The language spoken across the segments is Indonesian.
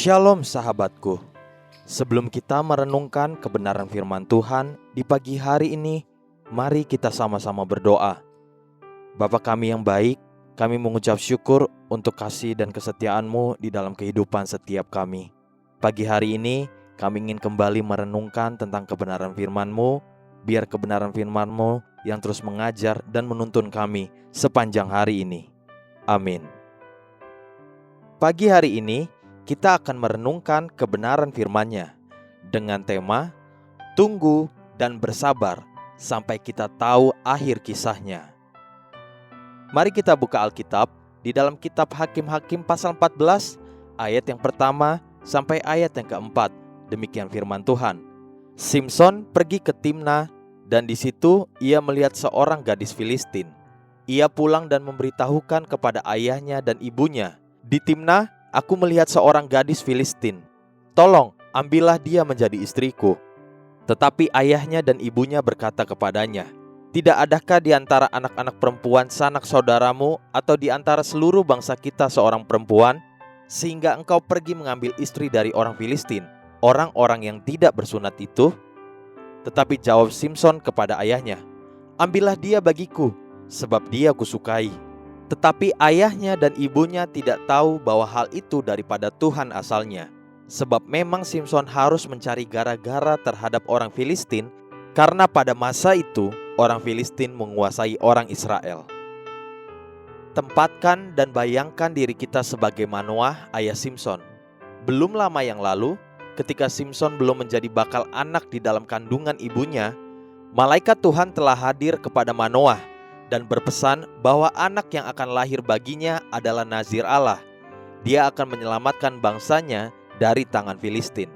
Shalom sahabatku. Sebelum kita merenungkan kebenaran firman Tuhan di pagi hari ini, mari kita sama-sama berdoa. Bapa kami yang baik, kami mengucap syukur untuk kasih dan kesetiaan-Mu di dalam kehidupan setiap kami. Pagi hari ini, kami ingin kembali merenungkan tentang kebenaran firman-Mu, biar kebenaran firman-Mu yang terus mengajar dan menuntun kami sepanjang hari ini. Amin. Pagi hari ini, kita akan merenungkan kebenaran firman-Nya dengan tema Tunggu dan bersabar sampai kita tahu akhir kisahnya. Mari kita buka Alkitab di dalam kitab Hakim-Hakim pasal 14 ayat yang pertama sampai ayat yang keempat. Demikian firman Tuhan. Simson pergi ke Timna dan di situ ia melihat seorang gadis Filistin. Ia pulang dan memberitahukan kepada ayahnya dan ibunya, "Di Timna aku melihat seorang gadis Filistin. Tolong, ambillah dia menjadi istriku." Tetapi ayahnya dan ibunya berkata kepadanya, "Tidak adakah di antara anak-anak perempuan sanak saudaramu atau di antara seluruh bangsa kita seorang perempuan, sehingga engkau pergi mengambil istri dari orang Filistin, orang-orang yang tidak bersunat itu?" Tetapi jawab Simson kepada ayahnya, "Ambillah dia bagiku, sebab dia kusukai." Tetapi ayahnya dan ibunya tidak tahu bahwa hal itu daripada Tuhan asalnya. Sebab memang Simson harus mencari gara-gara terhadap orang Filistin, karena pada masa itu orang Filistin menguasai orang Israel. Tempatkan dan bayangkan diri kita sebagai Manoah, ayah Simson. Belum lama yang lalu, ketika Simson belum menjadi bakal anak di dalam kandungan ibunya, malaikat Tuhan telah hadir kepada Manoah dan berpesan bahwa anak yang akan lahir baginya adalah Nazir Allah. Dia akan menyelamatkan bangsanya dari tangan Filistin.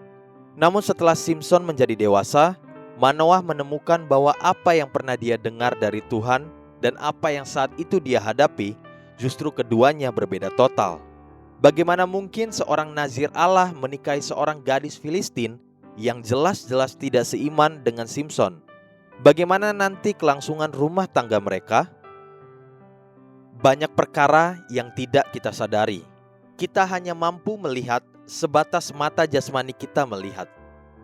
Namun setelah Simson menjadi dewasa, Manoah menemukan bahwa apa yang pernah dia dengar dari Tuhan dan apa yang saat itu dia hadapi, justru keduanya berbeda total. Bagaimana mungkin seorang Nazir Allah menikahi seorang gadis Filistin yang jelas-jelas tidak seiman dengan Simson? Bagaimana nanti kelangsungan rumah tangga mereka? Banyak perkara yang tidak kita sadari. Kita hanya mampu melihat sebatas mata jasmani kita melihat.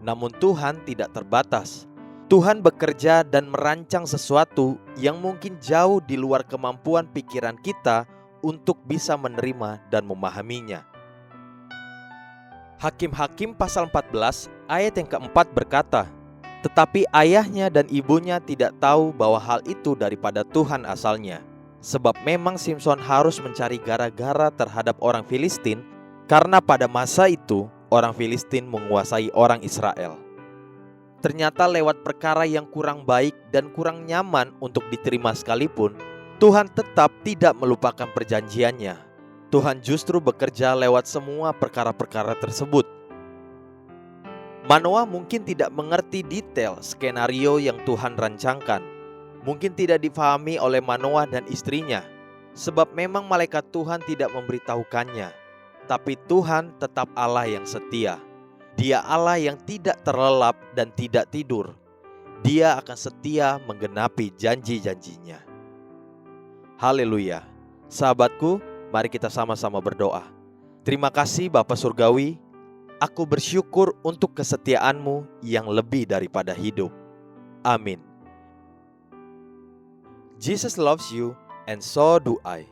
Namun Tuhan tidak terbatas. Tuhan bekerja dan merancang sesuatu yang mungkin jauh di luar kemampuan pikiran kita untuk bisa menerima dan memahaminya. Hakim-Hakim pasal 14 ayat yang keempat berkata, "Tetapi ayahnya dan ibunya tidak tahu bahwa hal itu daripada Tuhan asalnya. Sebab memang Simson harus mencari gara-gara terhadap orang Filistin, karena pada masa itu orang Filistin menguasai orang Israel." Ternyata lewat perkara yang kurang baik dan kurang nyaman untuk diterima sekalipun, Tuhan tetap tidak melupakan perjanjiannya. Tuhan justru bekerja lewat semua perkara-perkara tersebut. Manoah mungkin tidak mengerti detail skenario yang Tuhan rancangkan. Mungkin tidak difahami oleh Manoah dan istrinya, sebab memang malaikat Tuhan tidak memberitahukannya. Tapi Tuhan tetap Allah yang setia. Dia Allah yang tidak terlelap dan tidak tidur. Dia akan setia menggenapi janji-janjinya. Haleluya. Sahabatku, mari kita sama-sama berdoa. Terima kasih Bapa Surgawi. Aku bersyukur untuk kesetiaan-Mu yang lebih daripada hidup. Amin. Jesus loves you and so do I.